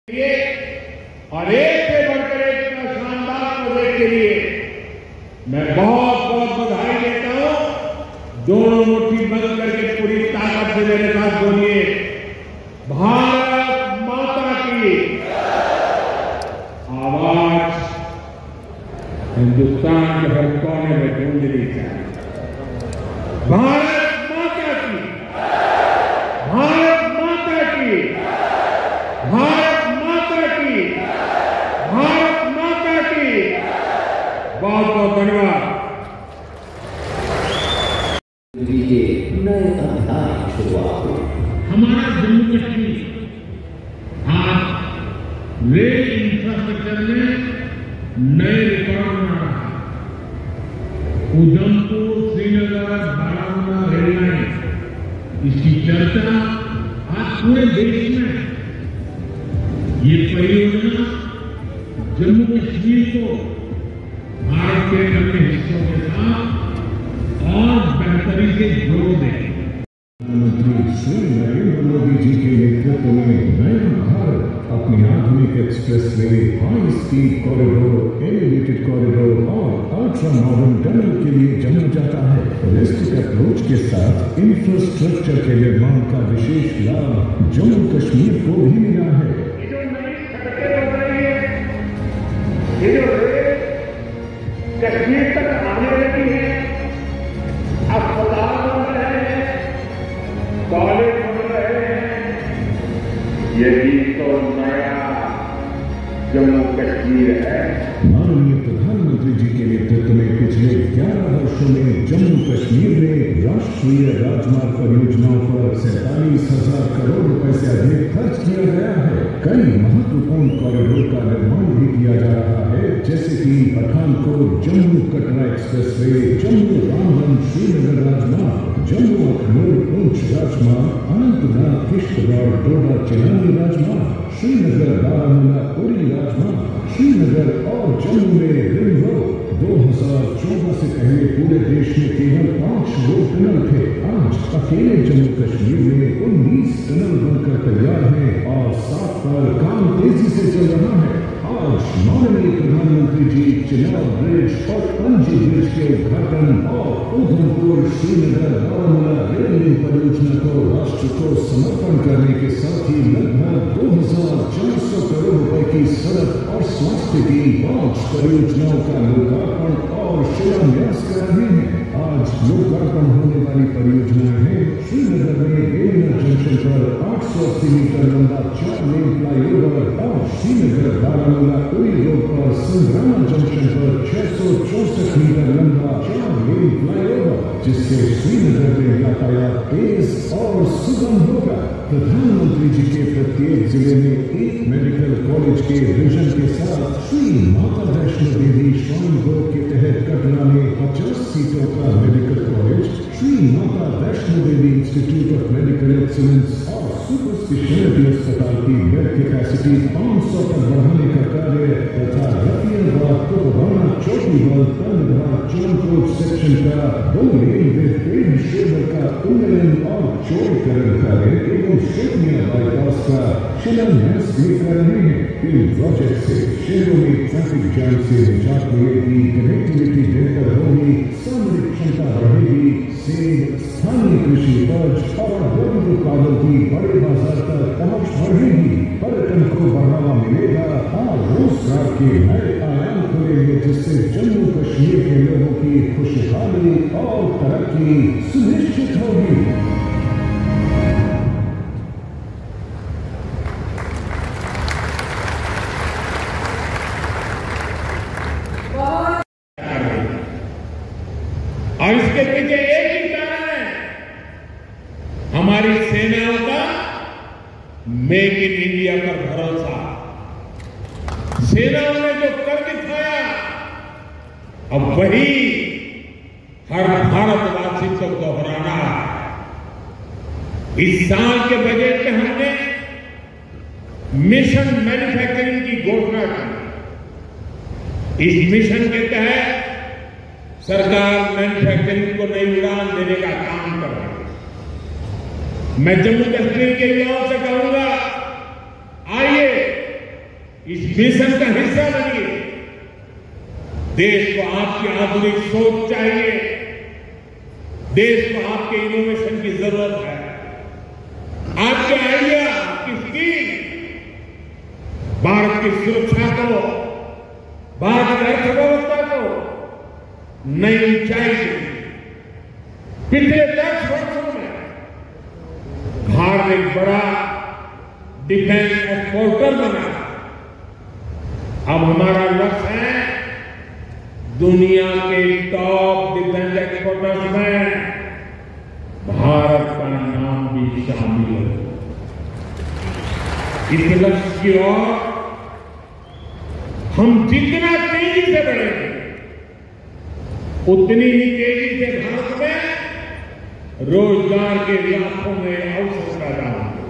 और एक से बढ़कर एक का शानदार प्रोजेक्ट के लिए मैं बहुत बहुत बधाई देता हूं। दोनों मुट्ठी बंद करके पूरी ताकत से मेरे साथ बोलिए, भारत माता की आवाज हिंदुस्तान के हर कोने में गूंजनी चाहिए। भारत माता की, भारत माता की, भारत माता की, भारत माता की। बहुत बहुत धन्यवाद। नए अध्याय की शुरुआत हुई। हमारा जम्मू कश्मीर आज रेल इंफ्रास्ट्रक्चर में नए रिकॉर्ड बना रहा है। उधमपुर श्रीनगर बारामूला रेल लाइन, इसकी चर्चा आज पूरे देश में है। ये परियोजना जम्मू कश्मीर को भारत के अन्य हिस्सों के साथ और बेहतरी से जोड़ देगी। प्रधानमंत्री श्री नरेंद्र मोदी जी के नेतृत्व में नया भारत अपनी आधुनिक expressway, high speed corridor, elevated corridor और अल्ट्रा मॉडर्न टनल के लिए जाना जाता है। होलिस्टिक अप्रोच के साथ इंफ्रास्ट्रक्चर के निर्माण का विशेष लाभ जम्मू कश्मीर को भी मिला है। ये जो नई सड़कें बन रही है, ये जो रेल कश्मीर तक आने लगी है, अस्पताल बन रहे हैं, कॉलेज बन रहे हैं, यही तो नया जम्मू कश्मीर है। माननीय प्रधानमंत्री जी के नेतृत्व में पिछले 11 वर्षों में जम्मू कश्मीर में राष्ट्रीय राजमार्ग परियोजनाओं पर 47,000 करोड़ रुपए से अधिक खर्च किया गया है। कई महत्वपूर्ण कॉरिडोर का निर्माण भी किया जा रहा है, जैसे कि पठानकोट जम्मू कटरा एक्सप्रेसवे, जम्मू रामबन श्रीनगर राजमार्ग, जम्मू अखनूर पुंछ राजमार्ग, अनंतनाग किश्तवाड़ डोडा चिनानी राजमार्ग, श्रीनगर बारामूला उरी राजमार्ग, श्रीनगर और जम्मू में रिंग रोड। 2014 से पहले पूरे देश में केवल 5 रोड टनल थे। आज अकेले जम्मू कश्मीर में 19 टनल बनकर तैयार हैं और 7 पर काम तेजी से चल रहा है। आज माननीय प्रधानमंत्री जी चिनाब ब्रिज और पंजी ब्रिज के उद्घाटन और उधमपुर श्रीनगर बारामूला रेल लिंक परियोजना को राष्ट्र को समर्पण करने के साथ ही लगभग 2,400 करोड़ रुपए की सड़क और स्वास्थ्य की 5 परियोजनाओं का लोकार्पण और शिलान्यास कर रहे हैं। आज लोकार्पण होने वाली परियोजनाएं हैं श्रीनगर में बेलना जंक्शन पर 880 मीटर लंबा 4 लेन फ्लाईओवर और श्रीनगर बारामूला उरी रोड पर संग्रामा जंक्शन पर 664 मीटर लंबा 4 लेन फ्लाईओवर, जिससे श्रीनगर में यातायात तेज और सुगम होगा। प्रधानमंत्री जी के प्रत्येक जिले में एक मेडिकल कॉलेज के विजन के साथ श्री माता वैष्णो देवी श्राइन बोर्ड के तहत कटरा में 50 सीटों का medical college, Shri Mata Vaishno Devi institute of medical excellence और सुपर स्पेशलिटी अस्पताल की बेड कैपेसिटी 500 तक बढ़ाने का कार्य तथा रतियाबाद कुपवाड़ा चौकीवाल तंगधार चौनकोट सेक्शन का 2 लेन वेब शेवर का उन्नयन और चौड़ीकरण कार्य एवं शोपियां बाईपास का शिलान्यास भी कर रहे हैं। इन प्रोजेक्ट से शहरों में ट्रैफिक जाम से निजात मिलेगी, कनेक्टिविटी बेहतर होगी, सामरिक क्षमता बढ़ेगी, सेब स्थानीय कृषि उपज और गोभी उत्पादों की बड़े बाजार तक पहुंच बढ़ेगी, पर्यटन को बढ़ावा मिलेगा और रोजगार के नए आयाम खुलेंगे, जिससे जम्मू कश्मीर के लोगों की खुशहाली और तरक्की सुनिश्चित होगी। और इसके पीछे एक ही कारण है, हमारी सेनाओं का मेक इन इंडिया पर भरोसा। सेनाओं ने जो कर दिखाया, अब वही हर भारतवासी को दोहराना है। इस साल के बजट में हमने मिशन मैन्युफैक्चरिंग की घोषणा की। इस मिशन के तहत सरकार मैन्युफैक्चरिंग को नई उड़ान देने का काम कर रही है। मैं जम्मू कश्मीर के युवाओं से कहूंगा, आइए इस मिशन का हिस्सा बनिए। देश को आपकी आधुनिक सोच चाहिए, देश को आपके इनोवेशन की जरूरत है, आपके आइडिया, आपकी स्कीम भारत की सुरक्षा को, भारत की अर्थव्यवस्था को नई ऊंचाई देगी। पिछले 10 वर्षों में भारत एक बड़ा डिफेंस एक्सपोर्टर बना। अब हमारा लक्ष्य है दुनिया के टॉप डिफेंस एक्सपोर्टर्स में भारत का नाम भी शामिल हो। इस लक्ष्य की ओर हम जितना तेजी से बढ़ेंगे उतनी ही तेजी से भारत में रोजगार के लाखों में अवसर पैदा होंगे।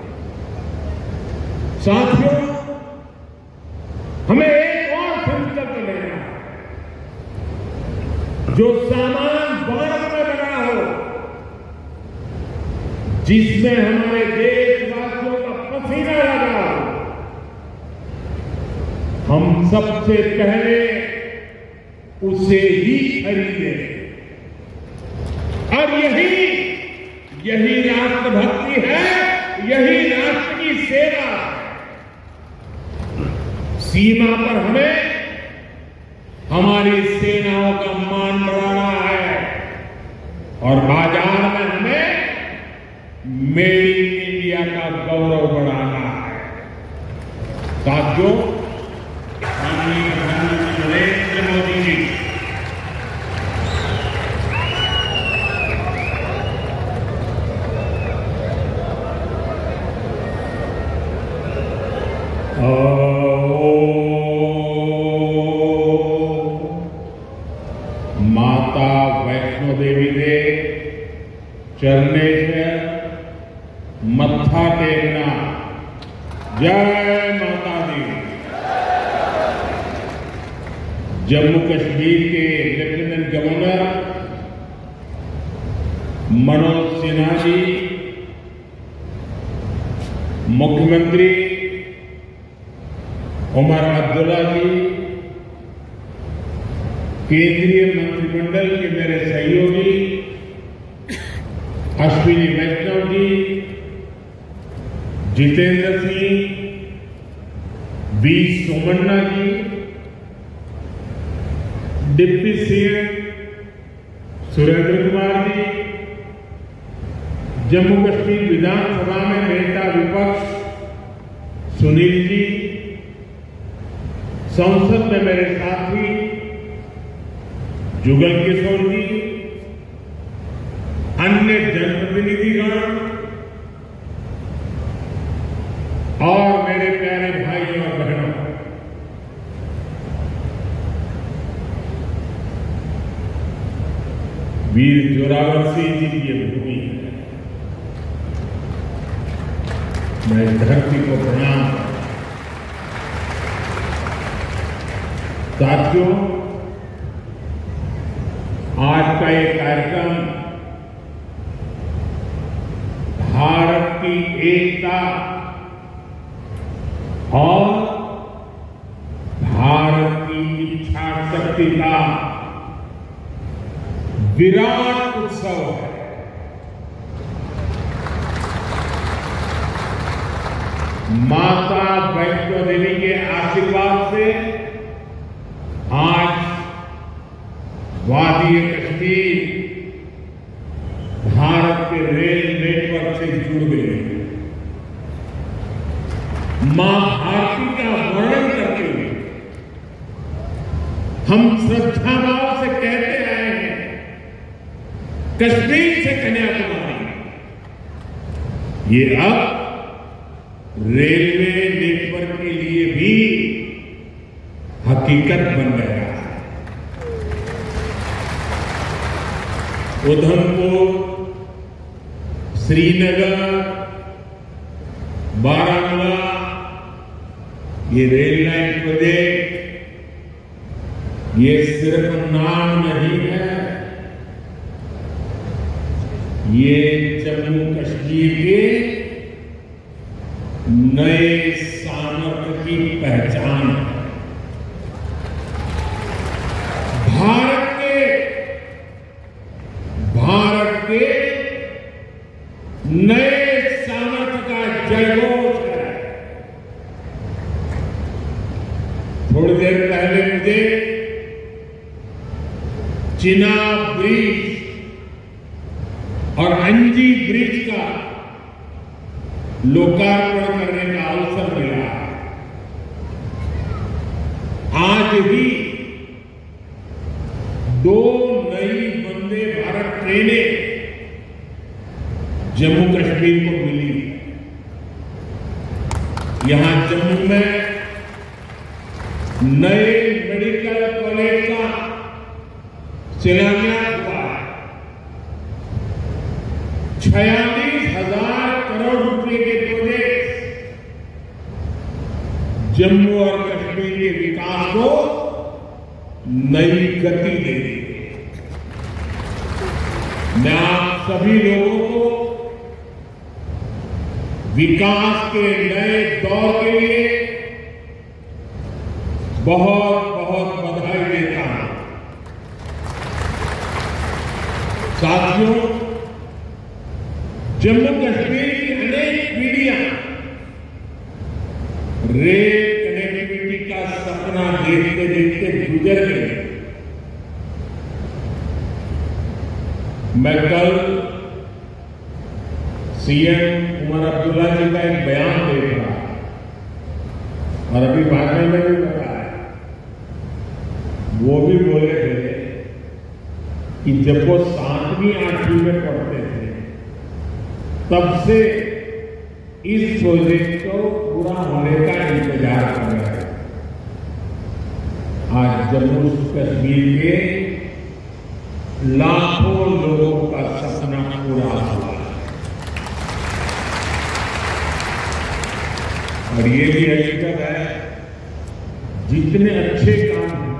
साथियों, हमें एक और संकल्प लेना है, जो सामान भारत में बना हो, जिसमें हमारे देशवासियों का पसीना लगा हो, हम सबसे पहले उसे ही खरीदें। और यही राष्ट्रभक्ति है, यही राष्ट्र की सेवा है। सीमा पर हमें हमारी सेनाओं का मान बढ़ाना है और बाजार में हमें मेड इन इंडिया का गौरव बढ़ाना है। साथियों, माननीय प्रधानमंत्री नरेंद्र मोदी जी माता वैष्णो देवी दे चरणे से मत्था टेकना। जय माता दी। जम्मू कश्मीर के लेफ्टिनेंट गवर्नर मनोज सिन्हा जी, मुख्यमंत्री उमर अब्दुल्ला जी, केंद्रीय मंत्रिमंडल के मेरे सहयोगी Ashwini Vaishnaw ji, Jitendra Singh, V Somanna ji, deputy CM Surendra Kumar ji, Jammu Kashmir विधानसभा में नेता विपक्ष सुनील जी, संसद में मेरे साथी जुगल किशोर जी, अन्य जनप्रतिनिधिगण और मेरे प्यारे भाइयों और बहनों, वीर जोरावर सिंह जी की ये भूमि है। मैं धरती को प्रणाम। साथियों, आज का ये कार्यक्रम भारत की एकता और भारत की इच्छा शक्ति का विराट उत्सव है। माता वैष्णो देवी के आशीर्वाद से आज वादी कश्मीर भारत के रेल नेटवर्क से जुड़ गए। मां भारती का वर्णन करते हुए हम श्रद्धा भाव से कहते आए हैं, कश्मीर से कन्याकुमारी, ये अब रेलवे नेटवर्क के लिए भी हकीकत बन गया है। उधमपुर, श्रीनगर, बारामूला, ये रेल लाइन प्रोजेक्ट ये सिर्फ नाम नहीं है, ये जम्मू कश्मीर के नए सामर्थ्य की पहचान है। भारत के नए सामर्थ्य का जयघोष है। थोड़ी देर पहले मुझे चिनाब ब्रिज और अंजी ब्रिज का लोकार्पण करने का अवसर मिला। आज ही 2 नई वंदे भारत ट्रेनें जम्मू कश्मीर को मिली। यहां जम्मू में नए मेडिकल कॉलेज का शिलान्यास हुआ है। 46,000 करोड़ रुपए के प्रोजेक्ट जम्मू और कश्मीर के विकास को नई गति देंगे। मैं आप सभी लोगों को विकास के नए दौर के लिए बहुत बहुत बधाई देता हूं। साथियों, जम्मू कश्मीर की अनेक पीढ़ियां रेल कनेक्टिविटी का सपना देखते देखते गुजर गई। मैं कल सीएम उमर अब्दुल्ला जी का एक बयान देख रहा और अभी भाषण में भी बताया, वो भी बोले थे कि जब वो 7वीं 8वीं में पढ़ते थे तब से इस प्रोजेक्ट को पूरा होने का इंतजार कर रहे हैं। आज जम्मू कश्मीर के लाखों लोगों का सपना पूरा हुआ और ये भी हकीकत है, जितने अच्छे काम हैं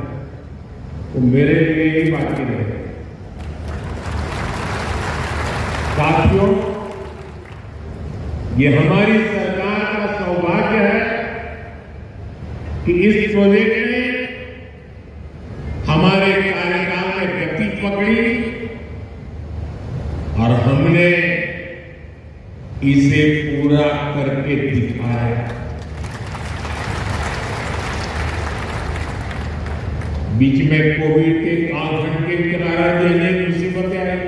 वो मेरे लिए ही बाकी रहे। साथियों, ये हमारी सरकार का सौभाग्य है कि इस प्रोजेक्ट ने हमारे कार्यकाल में गति पकड़ी और हमने इसे पूरा करके दिखाया। बीच में कोविड के कालखंड के किनारा देने की मुसीबतें आई,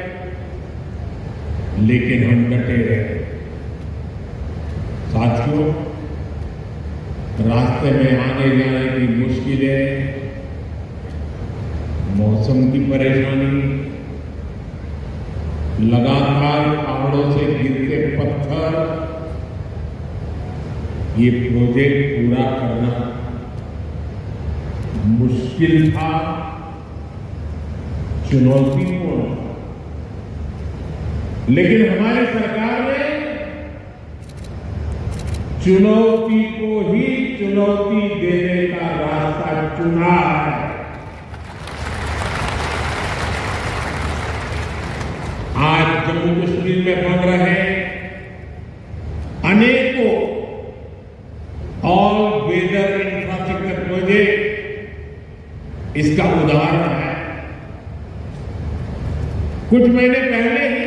लेकिन हम डटे रहे। साथियों, रास्ते में आने जाने की मुश्किलें, मौसम की परेशानी, लगातार पहाड़ों से गिरते पत्थर, ये प्रोजेक्ट पूरा करना मुश्किल था, चुनौतीपूर्ण था। लेकिन हमारी सरकार ने चुनौती को ही चुनौती देने का रास्ता चुना है। आज जम्मू कश्मीर में बन रहे अनेकों ऑल वेदर इंफ्रास्ट्रक्चर प्रोजेक्ट इसका उदाहरण है। कुछ महीने पहले ही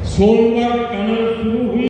सोनवर्ग टनल शुरू हुई।